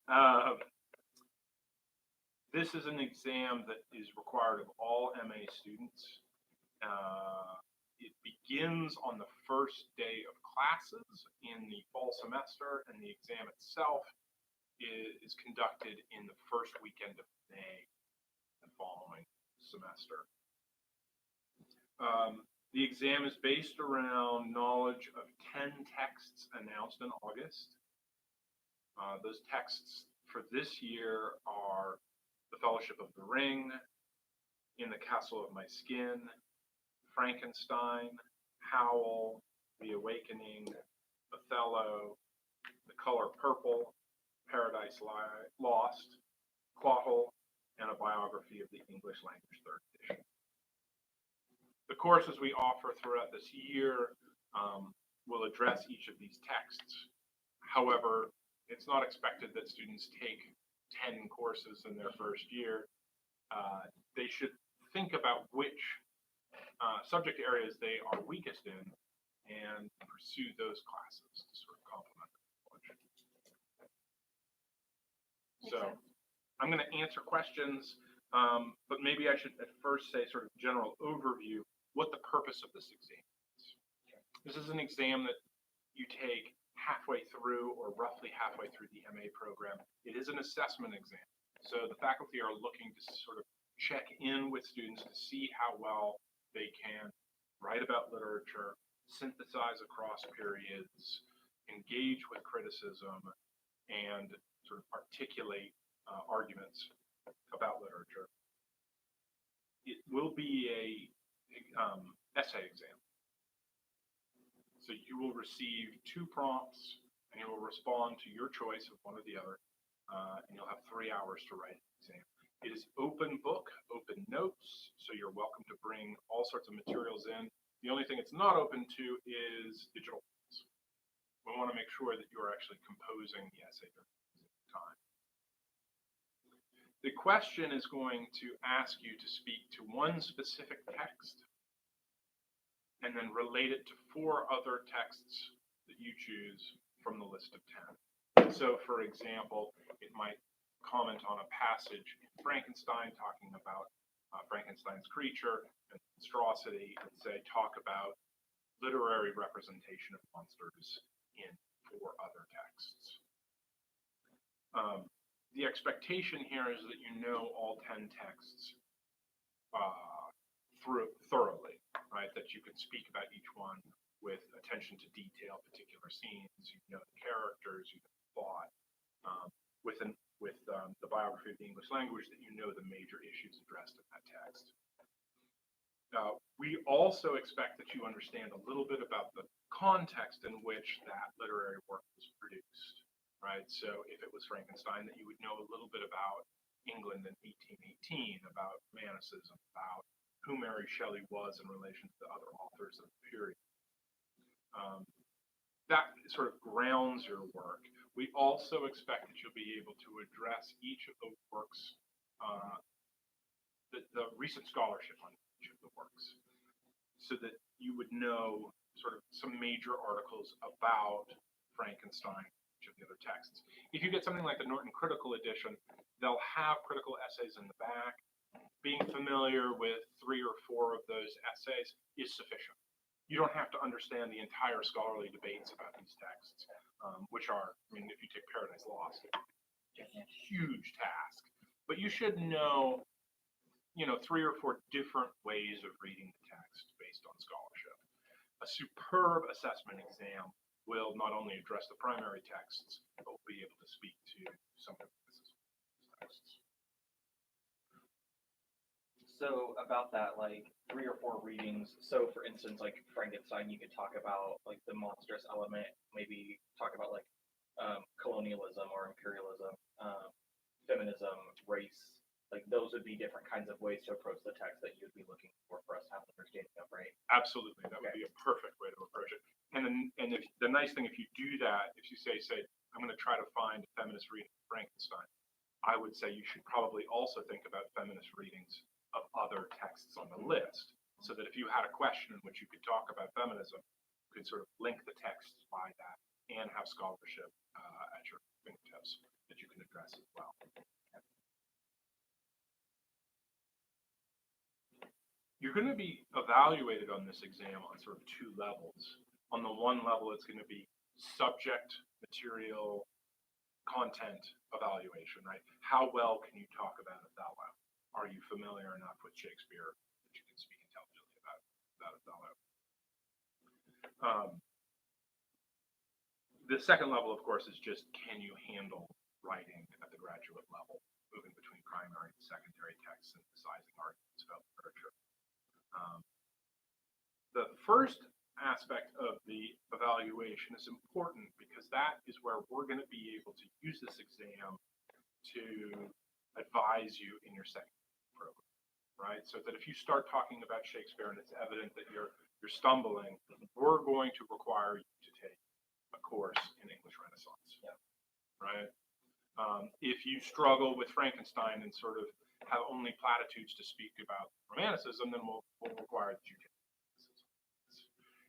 Uh, this is an exam that is required of all MA students. It begins on the first day of classes in the fall semester, and the exam itself is conducted in the first weekend of May, the following semester. The exam is based around knowledge of 10 texts announced in August. Those texts for this year are The Fellowship of the Ring, In the Castle of My Skin, Frankenstein, Howl, The Awakening, Othello, The Color Purple, Paradise Lost, Quahog, and a biography of the English language 3rd edition. The courses we offer throughout this year will address each of these texts. However, it's not expected that students take 10 courses in their first year. They should think about which subject areas they are weakest in and pursue those classes to sort of complement their knowledge. So I'm going to answer questions, but maybe I should at first say sort of general overview what the purpose of this exam is. This is an exam that you take halfway through or roughly halfway through the MA program. It is an assessment exam. So the faculty are looking to sort of check in with students to see how well they can write about literature, synthesize across periods, engage with criticism, and sort of articulate arguments about literature. It will be a essay exam. So you will receive 2 prompts, and you will respond to your choice of one or the other, and you'll have 3 hours to write an exam. It is open book, open notes, so you're welcome to bring all sorts of materials in. The only thing it's not open to is digital files. We want to make sure that you're actually composing the essay during the time. The question is going to ask you to speak to one specific text and then relate it to 4 other texts that you choose from the list of 10. So, for example, it might comment on a passage in Frankenstein talking about Frankenstein's creature and monstrosity, and say, talk about literary representation of monsters in 4 other texts. The expectation here is that you know all 10 texts thoroughly, right? That you can speak about each one with attention to detail, particular scenes, you know the characters, you know the plot. With the biography of the English language, that you know the major issues addressed in that text. We also expect that you understand a little bit about the context in which that literary work was produced, right? So if it was Frankenstein, that you would know a little bit about England in 1818, about Romanticism, about who Mary Shelley was in relation to the other authors of the period. That sort of grounds your work. We also expect that you'll be able to address each of the works, the recent scholarship on each of the works, so that you would know sort of some major articles about Frankenstein, each of the other texts. If you get something like the Norton Critical Edition, they'll have critical essays in the back. Being familiar with 3 or 4 of those essays is sufficient. You don't have to understand the entire scholarly debates about these texts, which are, I mean, if you take Paradise Lost, it's a huge task. But you should know, 3 or 4 different ways of reading the text based on scholarship. A superb assessment exam will not only address the primary texts, but will be able to speak to some of the texts. So about that, like 3 or 4 readings. So for instance, like Frankenstein, you could talk about like the monstrous element, maybe talk about like colonialism or imperialism, feminism, race. Like those would be different kinds of ways to approach the text that you'd be looking for us to have an understanding of, right? Absolutely, that would be a perfect way to approach it. And if the nice thing, if you do that, if you say, I'm going to try to find a feminist reading of Frankenstein, I would say you should probably also think about feminist readings of other texts on the list, so that if you had a question in which you could talk about feminism, you could sort of link the texts by that and have scholarship at your fingertips that that you can address as well. You're going to be evaluated on this exam on sort of two levels. On the one level, it's going to be subject material content evaluation, right? How well can you talk about Othello? Are you familiar enough with Shakespeare that you can speak intelligently about Othello? The second level, of course, is just can you handle writing at the graduate level, moving between primary and secondary texts, synthesizing arguments about literature. The first aspect of the evaluation is important because that is where we're going to be able to use this exam to advise you in your second program, right? So that if you start talking about Shakespeare and it's evident that you're stumbling, we're going to require you to take a course in English Renaissance, right? If you struggle with Frankenstein and sort of have only platitudes to speak about Romanticism, then we'll require that you take it.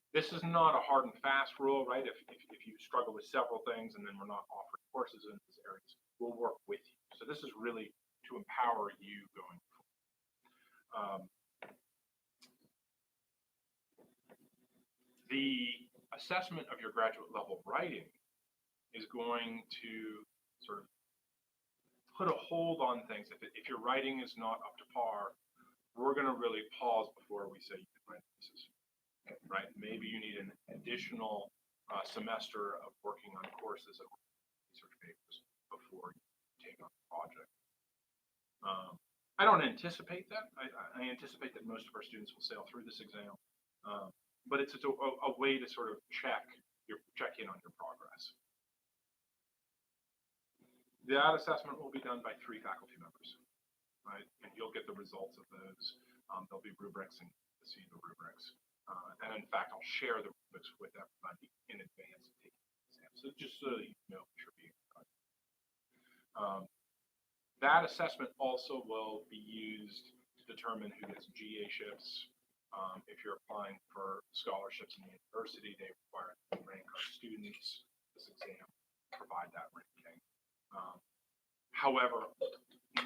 This is not a hard and fast rule, right? If you struggle with several things and then we're not offering courses in these areas, we'll work with you. So this is really to empower you going forward. The assessment of your graduate level writing is going to sort of put a hold on things. If your writing is not up to par, we're going to really pause before we say you can write pieces, right? Maybe you need an additional semester of working on courses and research papers before you take on the project. I don't anticipate that. I anticipate that most of our students will sail through this exam, but it's a way to sort of check in on your progress. That assessment will be done by 3 faculty members, right? And you'll get the results of those. There'll be rubrics and you'll see the rubrics. And in fact, I'll share the rubrics with everybody in advance of taking the exam. So just so you know what you're being done. That assessment also will be used to determine who gets GA-ships. If you're applying for scholarships in the university, they require to rank our students. This exam provide that ranking. However,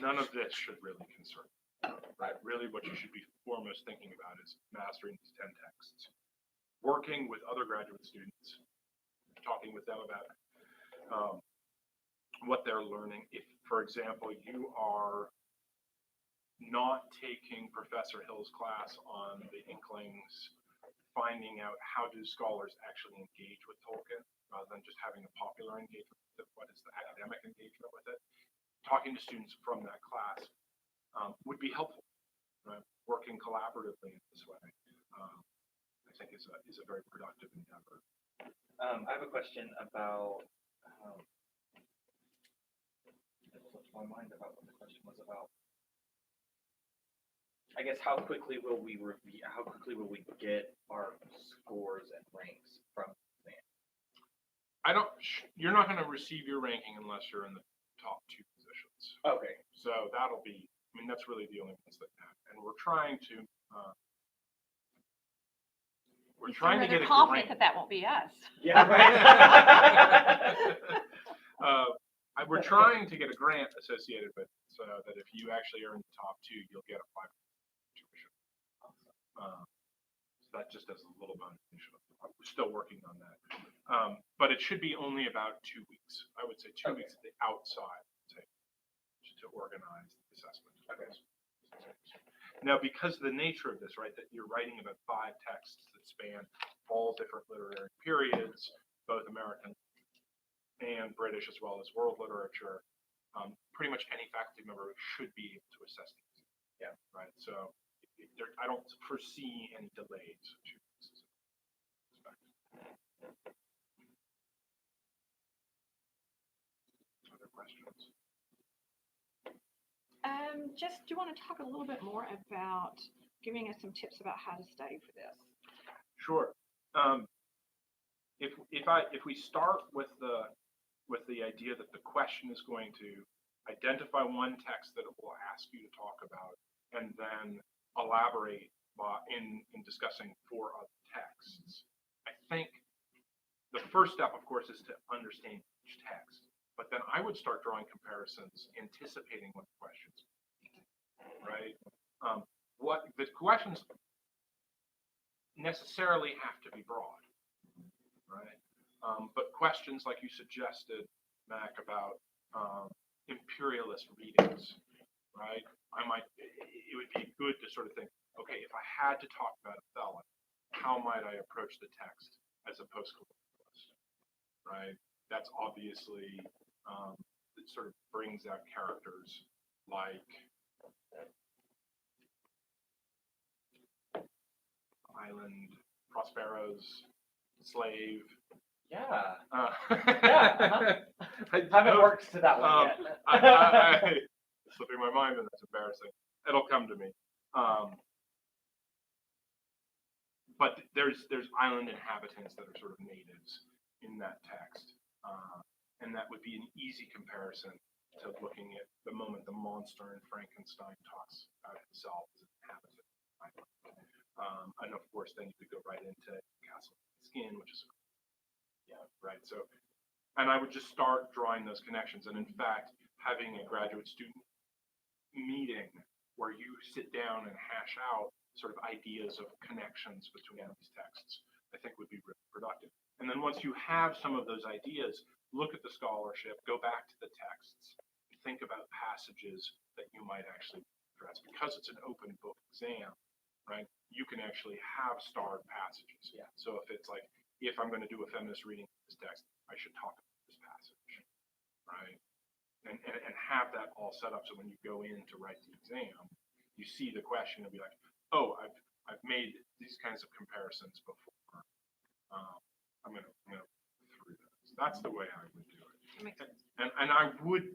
none of this should really concern you, right? Really what you should be foremost thinking about is mastering these 10 texts, working with other graduate students, talking with them about what they're learning. If, for example, you are not taking Professor Hill's class on the Inklings, finding out how do scholars actually engage with Tolkien, rather than just having a popular engagement with it, what is the academic engagement with it, talking to students from that class would be helpful, right? Working collaboratively in this way, I think is a very productive endeavor. I have a question about, it slipped my mind about what the question was about. I guess how quickly will we get our scores and ranks from exam? You're not going to receive your ranking unless you're in the top 2 positions. Okay. So that'll be, I mean, that's really the only ones that matter. And we're trying to get a confident grant. that won't be us. Yeah. We're trying to get a grant associated with it, so that if you actually are in the top 2, you'll get a 5% tuition. So that just as a little bonus. We're still working on that. But it should be only about 2 weeks. I would say 2 weeks at the outside to organize the assessment. Okay. Now, because of the nature of this, right, that you're writing about 5 texts that span all different literary periods, both American and British, as well as world literature, pretty much any faculty member should be able to assess these. Yeah. Right. So I don't foresee any delays. Other questions? Just, do you want to talk a little bit more about giving us some tips about how to study for this? Sure. If we start with the idea that the question is going to identify one text that it will ask you to talk about, and then elaborate in discussing 4 other texts, I think the first step, of course, is to understand each text. but then I would start drawing comparisons, anticipating what the questions, right? What the questions necessarily have to be broad, right? But questions like you suggested, Mac, about imperialist readings, right? It would be good to sort of think, okay, if I had to talk about Othello, how might I approach the text as a post-colonialist, right? That's obviously, it sort of brings out characters like Island, Prospero's slave. Yeah. Yeah. Haven't worked to that one yet. Slipping my mind, and that's embarrassing. It'll come to me. But there's island inhabitants that are sort of natives in that text, and that would be an easy comparison to looking at the moment the monster in Frankenstein talks about himself as an inhabitant island. And of course, then you could go right into Castle Skin, which is right. So, and I would just start drawing those connections. And in fact, having a graduate student meeting where you sit down and hash out sort of ideas of connections between these texts, I think would be really productive. And then once you have some of those ideas, look at the scholarship, go back to the texts, think about passages that you might actually address. Because it's an open book exam, right? You can actually have starred passages. Yeah. So if it's like, if I'm going to do a feminist reading of this text, I should talk about this passage, right? And have that all set up so when you go in to write the exam, you see the question and be like, oh, I've made these kinds of comparisons before. I'm gonna through those. That's the way I would do it. That makes sense. And I would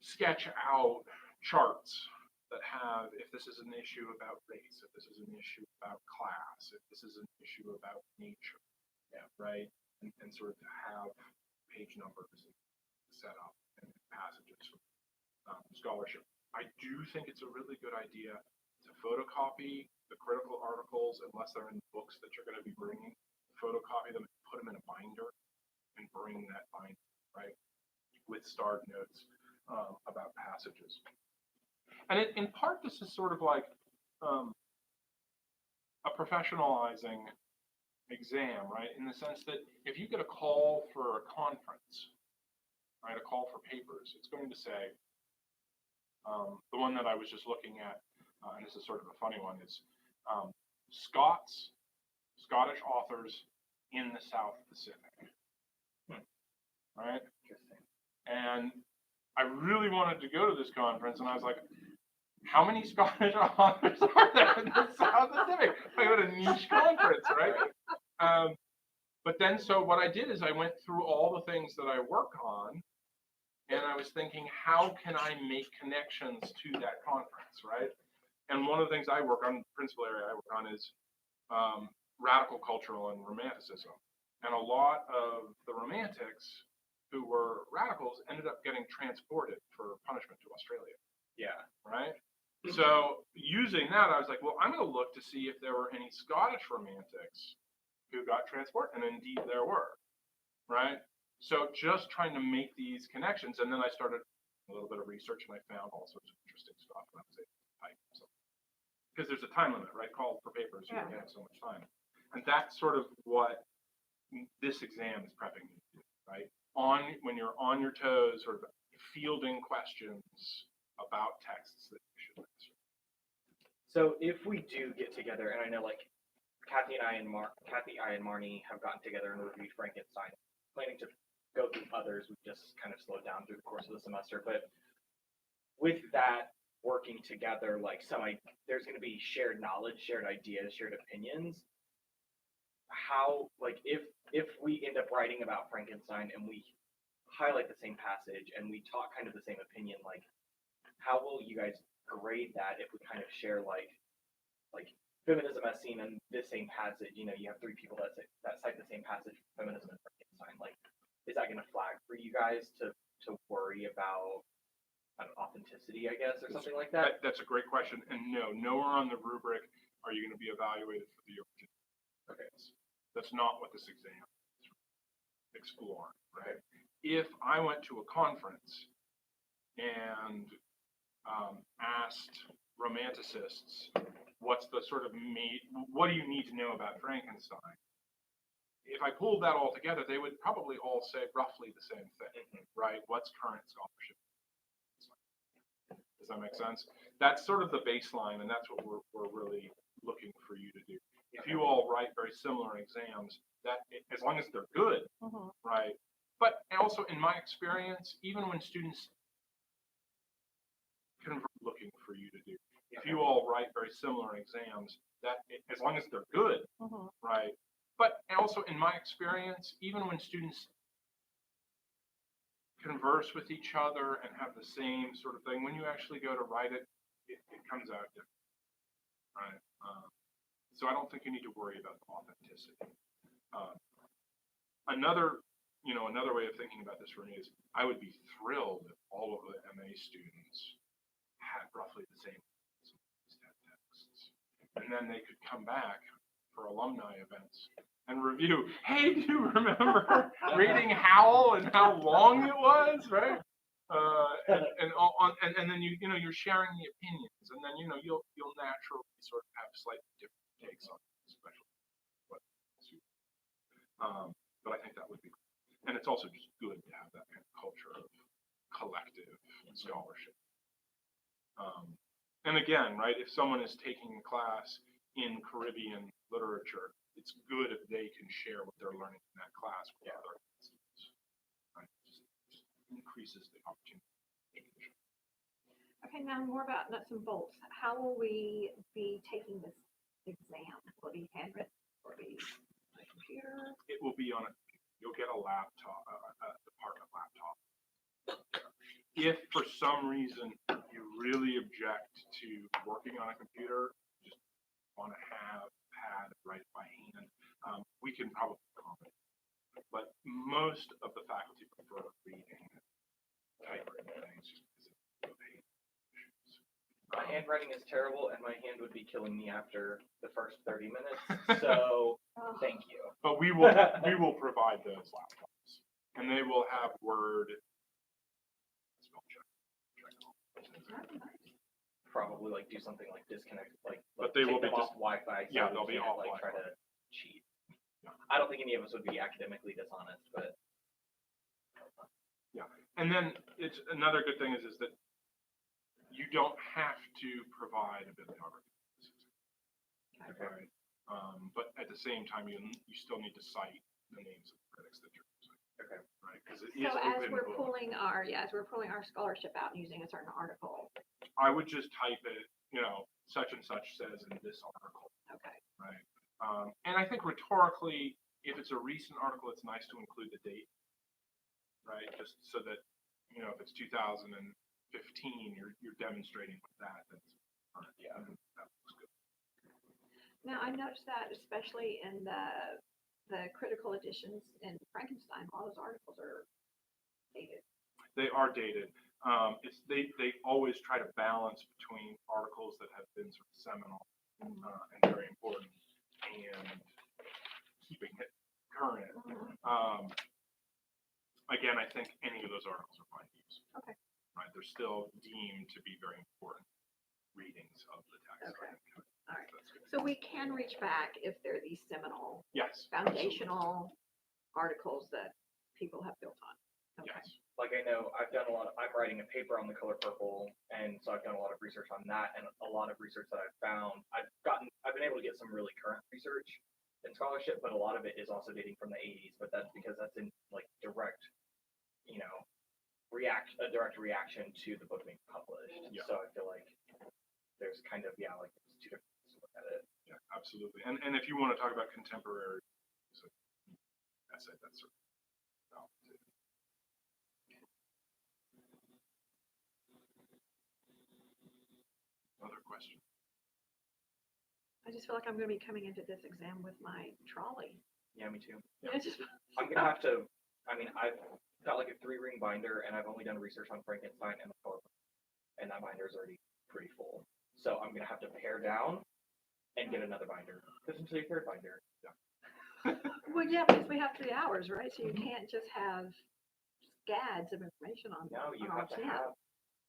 sketch out charts that have, if this is an issue about race, if this is an issue about class, if this is an issue about nature, right? And sort of have page numbers set up and passages from scholarship. I do think it's a really good idea to photocopy the critical articles, unless they're in books that you're going to be bringing, photocopy them, put them in a binder, and bring that binder, right, with starred notes about passages. And in part, this is sort of like a professionalizing exam, right? In the sense that if you get a call for a conference, right, a call for papers, it's going to say, the one that I was just looking at, and this is sort of a funny one, is Scottish authors in the South Pacific, right? Interesting. And I really wanted to go to this conference, and I was like, how many Scottish authors are there in the South Pacific? Like, what a niche conference, right? But then, so what I did is I went through all the things that I work on, and I was thinking, how can I make connections to that conference, right? And one of the things I work on, the principal area I work on, is radical cultural and romanticism. And a lot of the romantics who were radicals ended up getting transported for punishment to Australia. Yeah. Right? So using that, I was like, well, I'm going to look to see if there were any Scottish romantics who got transported, and indeed there were, right? So just trying to make these connections, and then I started a little bit of research, and I found all sorts of interesting stuff, and I was able to type something. Because there's a time limit, right? Call for papers, you only have so much time. And that's sort of what this exam is prepping you to do, right? When you're on your toes, sort of fielding questions about texts that you should answer. So if we do get together, and I know like Kathy and Marnie have gotten together and reviewed Frankenstein, planning to go through others. We've just kind of slowed down through the course of the semester, but with that working together, like there's going to be shared knowledge, shared ideas, shared opinions. How, like, if we end up writing about Frankenstein and we highlight the same passage and we talk kind of the same opinion, like, how will you guys grade that if we kind of share like feminism as seen in this same passage? You know, you have three people that cite the same passage, feminism and Frankenstein. Like, is that going to flag for you guys to worry about authenticity, I guess, or something like that? That's a great question. And no, nowhere on the rubric are you going to be evaluated for the original. Okay, that's not what this exam is exploring, right? if I went to a conference and asked romanticists, what's the sort of what do you need to know about Frankenstein? If I pulled that all together, they would probably all say roughly the same thing, right? What's current scholarship? Does that make sense? That's sort of the baseline, and that's what we're really looking for you to do. If you all write very similar exams, that as long as they're good, right? But also, in my experience, even when students looking for you to do, if you all write very similar exams, that as long as they're good, right? But also, in my experience, even when students converse with each other and have the same sort of thing, when you actually go to write it, it comes out different, right? So I don't think you need to worry about authenticity. Another way of thinking about this for me is I would be thrilled if all of the MA students had roughly the same texts, and then they could come back for alumni events and review. Hey, do you remember reading Howl and how long it was, right? And then you're sharing the opinions, and then you'll naturally sort of have slightly different takes on it, especially what. But I think that would be, and it's also just good to have that kind of culture of collective scholarship. And again, right, if someone is taking a class in Caribbean literature, it's good if they can share what they're learning in that class with other students. Right? Just increases the opportunity. Okay, now more about nuts and bolts. How will we be taking this exam? Will it be handwritten? Will it be on a computer? It will be on you'll get a laptop, a department laptop. If for some reason you really object to working on a computer, just want to have a pad, write it by hand, we can probably accommodate. But most of the faculty prefer reading typewritten things just because of pain issues. My handwriting is terrible, and my hand would be killing me after the first 30 minutes. So thank you. But we will provide those laptops, and they will have Word. Probably like do something like disconnect, but they will be off Wi-Fi. So yeah, they'll be off like Wi-Fi. Try to cheat. Yeah. I don't think any of us would be academically dishonest, but yeah. And then it's another good thing is that you don't have to provide a bibliography. okay. Right. But at the same time, you still need to cite the names of the critics that you're using. Okay. Right. Because it So is as open we're book. pulling our scholarship out using a certain article. I would just type it, such and such says in this article. Okay. Right. And I think rhetorically, if it's a recent article, it's nice to include the date. Right. Just so that, if it's 2015, you're demonstrating with that. That's yeah. That looks good. Now I noticed that especially in the critical editions in Frankenstein, all those articles are dated. They are dated. They always try to balance between articles that have been sort of seminal and very important and keeping it current. Again, I think any of those articles are fine to use. Okay. Right, they're still deemed to be very important readings of the text. Okay. All right. That's good. So we can reach back if they're these seminal, Yes. foundational articles that people have built on. Okay. Yes. Like I know I'm writing a paper on the color purple, and so I've done a lot of research on that, and a lot of research that I've found, I've been able to get some really current research in scholarship, but a lot of it is also dating from the 80s, but that's because that's in like direct reaction to the book being published. Yeah. So I feel like there's kind of, like it's two different ways to look at it. Yeah, absolutely. And if you want to talk about contemporary essay, that's sort of another question. I just feel like I'm going to be coming into this exam with my trolley. Yeah, me too. Yeah. I'm gonna have to. I've got like a 3-ring binder, and I've only done research on Frankenstein and the color, and that binder is already pretty full. So I'm gonna have to pare down and get another binder. This is your 3rd binder. Yeah. Well, yeah, because we have 3 hours, right? So you can't just have gads of information on, No, you on have to RTM. have,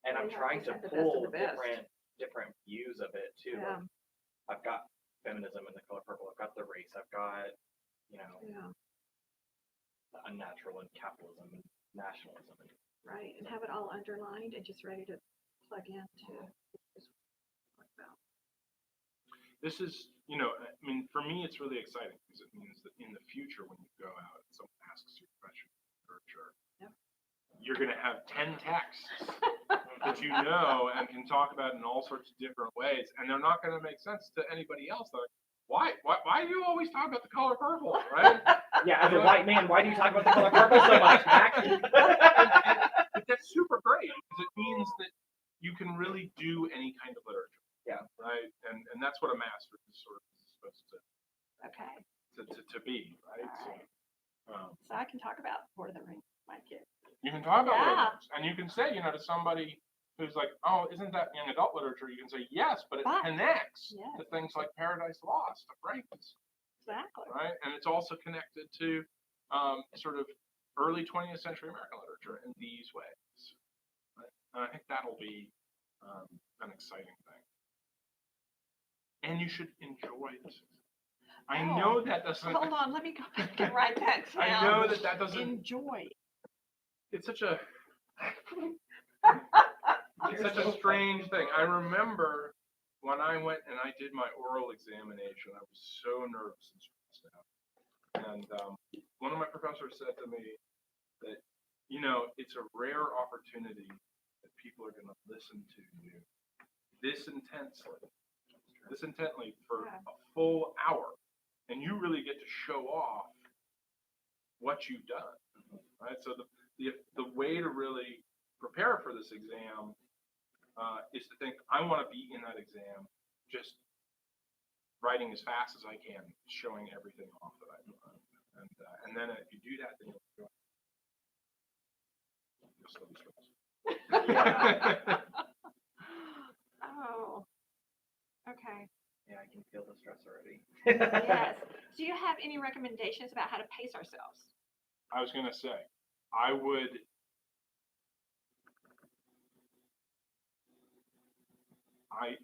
and You I'm have trying to to have the best of pull the best. different views of it too. Yeah, Like, I've got feminism in The Color Purple. I've got the race. I've got, you know, yeah, the unnatural and capitalism and nationalism. And right, and have it all underlined and just ready to plug into. Like that. This is, you know, I mean, for me, it's really exciting because it means that in the future, when you go out and someone asks you a question in literature, Yep. you're going to have 10 texts that you know and can talk about in all sorts of different ways, and they're not going to make sense to anybody else. They're like, why do you always talk about The Color Purple, right? yeah, as a white man, why do you talk about The Color Purple so much, Mac? But that's super great because it means that you can really do any kind of literature. Yeah. Right. And that's what a master is sort of supposed Okay, to be, right? all right. So, So I can talk about Lord of the Rings with my kids. you can talk about Yeah. literature, and you can say, you know, to somebody who's like, oh, isn't that young adult literature? You can say, yes, but it But- connects Yes. to things like Paradise Lost, to Frankenstein, Exactly. right? And it's also connected to sort of early 20th century American literature in these ways. Right? And I think that'll be an exciting thing. And you should enjoy this. I Oh, know that doesn't. Hold on, let me go back and write that down. I know that doesn't. Enjoy. It's such a. It's such a strange thing. I remember when I went and I did my oral examination, I was so nervous and stressed out. And one of my professors said to me that, you know, it's a rare opportunity that people are going to listen to you this intently for Yeah. a full hour. And you really get to show off what you've done, right? So the way to really prepare for this exam is to think, I want to be in that exam just writing as fast as I can, showing everything off that I've done. And then if you do that, then you'll still be stressed. Yeah. Oh, okay. Yeah, I can feel the stress already. Yes. Do you have any recommendations about how to pace ourselves? I was going to say, I would,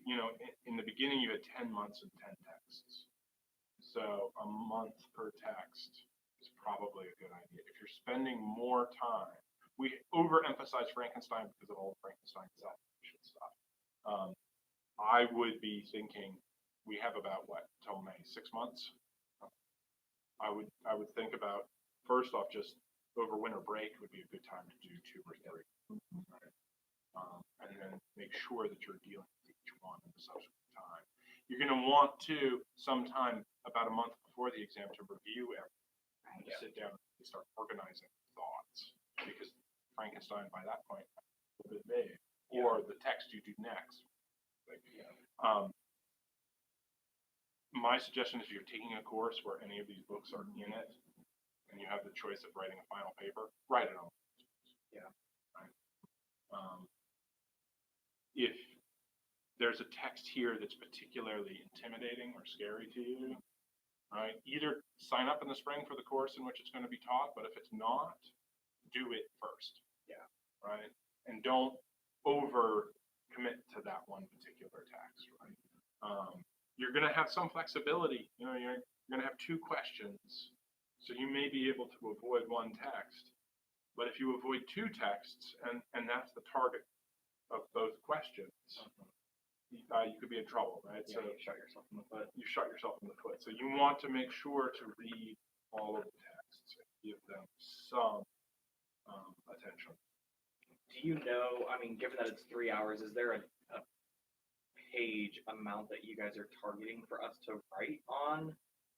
you know, in the beginning you had 10 months and 10 texts. So a month per text is probably a good idea. If you're spending more time, we overemphasize Frankenstein because of all the Frankenstein stuff. I would be thinking we have about what till May, 6 months. I would think about first off just over winter break would be a good time to do 2 or 3, right? And then make sure that you're dealing with each one in the subsequent time. You're going to want to sometime about a month before the exam to review everything, Right. to sit down and start organizing thoughts because Frankenstein by that point is a bit big, or the text you do next. Like, my suggestion is if you're taking a course where any of these books are in it, and you have the choice of writing a final paper, write it on. Yeah. Right. If there's a text here that's particularly intimidating or scary to you, right, either sign up in the spring for the course in which it's going to be taught, but if it's not, do it first. Yeah. Right. And don't over commit to that one particular text, right? You're going to have some flexibility. You know, you're going to have 2 questions, so you may be able to avoid one text. But if you avoid 2 texts, and that's the target of both questions, you could be in trouble, right? Yeah, So you shot yourself in the foot. you shot yourself in the foot. So you want to make sure to read all of the texts and give them some attention. Do you know, I mean, given that it's 3 hours, is there a page amount that you guys are targeting for us to write on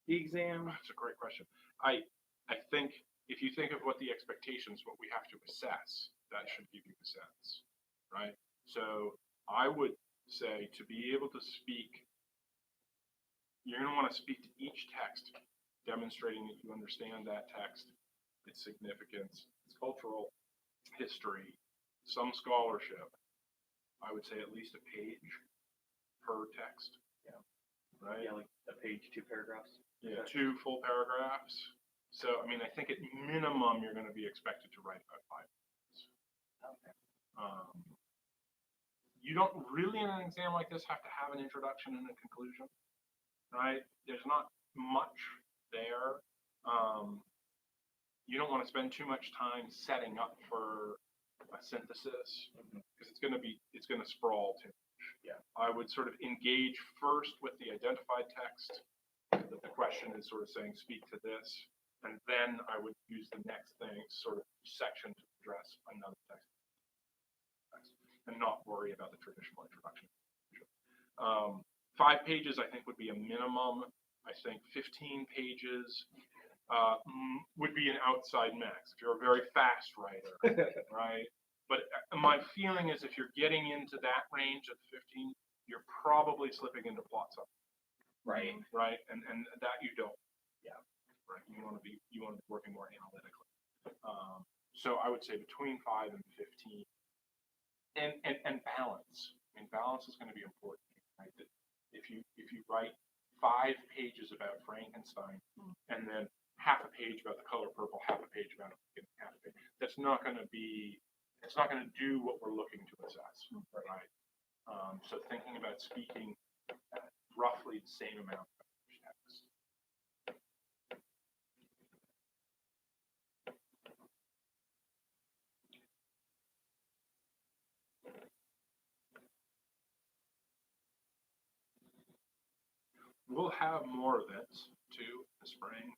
the exam? That's a great question. I think if you think of what the expectations, what we have to assess, that should give you a sense, right? So I would say to be able to speak, you're going to want to speak to each text, demonstrating that you understand that text, its significance, its cultural history, some scholarship. I would say at least a page per text. Yeah. Right? Yeah, like a page, 2 paragraphs. Yeah, 2 full paragraphs. So, I mean, I think at minimum, you're going to be expected to write about 5 Okay. You don't really in an exam like this have to have an introduction and a conclusion, right? There's not much there. You don't want to spend too much time setting up for a synthesis because it's going to sprawl too much. Yeah. I would sort of engage first with the identified text that the question is sort of saying, speak to this. And then I would use the next thing, sort of section to address another text. And not worry about the traditional introduction. 5 pages, I think, would be a minimum. I think 15 pages would be an outside max if you're a very fast writer, right? But my feeling is if you're getting into that range of 15, you're probably slipping into plot summary. Right. Right, and that you don't. Yeah. Right. You want to be working more analytically. So I would say between 5 and 15. And balance. I mean, balance is going to be important, right? That if you write 5 pages about Frankenstein and then half a page about The Color Purple, half a page about half a page, it's not going to do what we're looking to assess, right? So thinking about speaking roughly the same amount of text. We'll have more events too in the spring.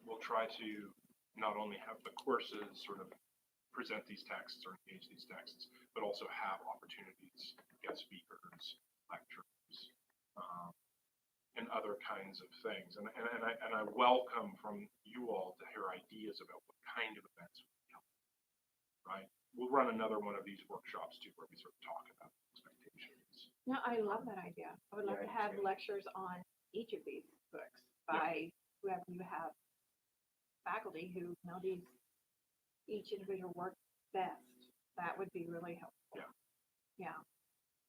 We'll try to not only have the courses sort of present these texts or engage these texts, but also have opportunities, guest speakers, lectures, and other kinds of things. And I welcome from you all to hear ideas about what kind of events would be helpful, right? We'll run another one of these workshops too, where we sort of talk about expectations. No, I love that idea. I would love Yeah, to I have do. lectures on each of these books by whoever you have faculty who know each individual work best. That would be really helpful. Yeah. Yeah,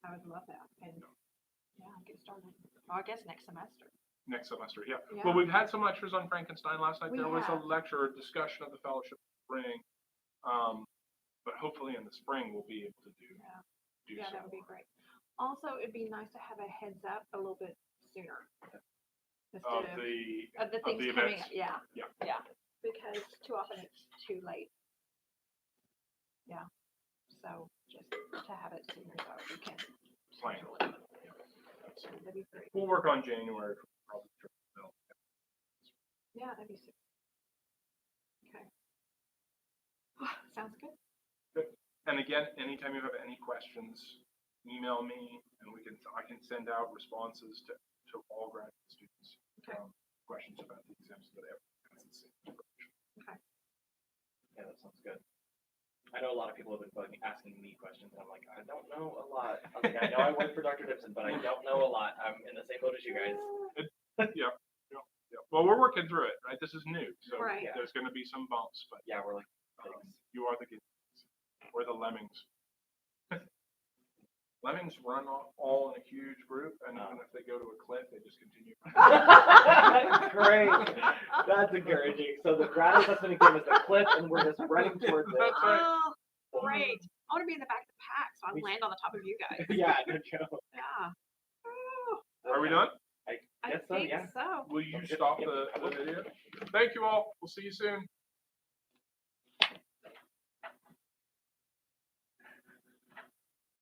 I would love that. And get started. Well, I guess next semester. Next semester, yeah. Yeah. Well, we've had some lectures on Frankenstein last night. We There was a have. lecture, a discussion of the Fellowship Spring. But hopefully in the spring we'll be able to do Yeah, so. that would be great. Also, it'd be nice to have a heads up a little bit sooner. Of Instead of the of things the coming events. up. Yeah. Yeah. Yeah. Because too often it's too late. Yeah. So just to have it sooner so we can Plan. schedule it. Absolutely. That'd be great. We'll work on January for probably. Yeah, that'd be super. Okay. Sounds good. And again, anytime you have any questions, email me and I can send out responses to all graduate students. Okay. Questions about the exams that they have. Yeah, that sounds good. I know a lot of people have been asking me questions, and I'm like, I don't know a lot. I was like, I know I work for Dr. Dipson, but I don't know a lot. I'm in the same boat as you guys. Yeah. Well, we're working through it, right? This is new, so Right. there's going to be some bumps, but Yeah, we're like, you are the guinea pigs. We're the lemmings. Lemmings run all in a huge group, and even if they go to a cliff, they just continue. great. That's encouraging. So the grad assessment exam is the cliff, and we're just running towards it. That's right. Oh, great. I want to be in the back of the pack so I land on the top of you guys. Yeah, no joke. Yeah. Oh, Are we done? I I guess so, think yeah. so. Will you stop the video? Thank you all. We'll see you soon.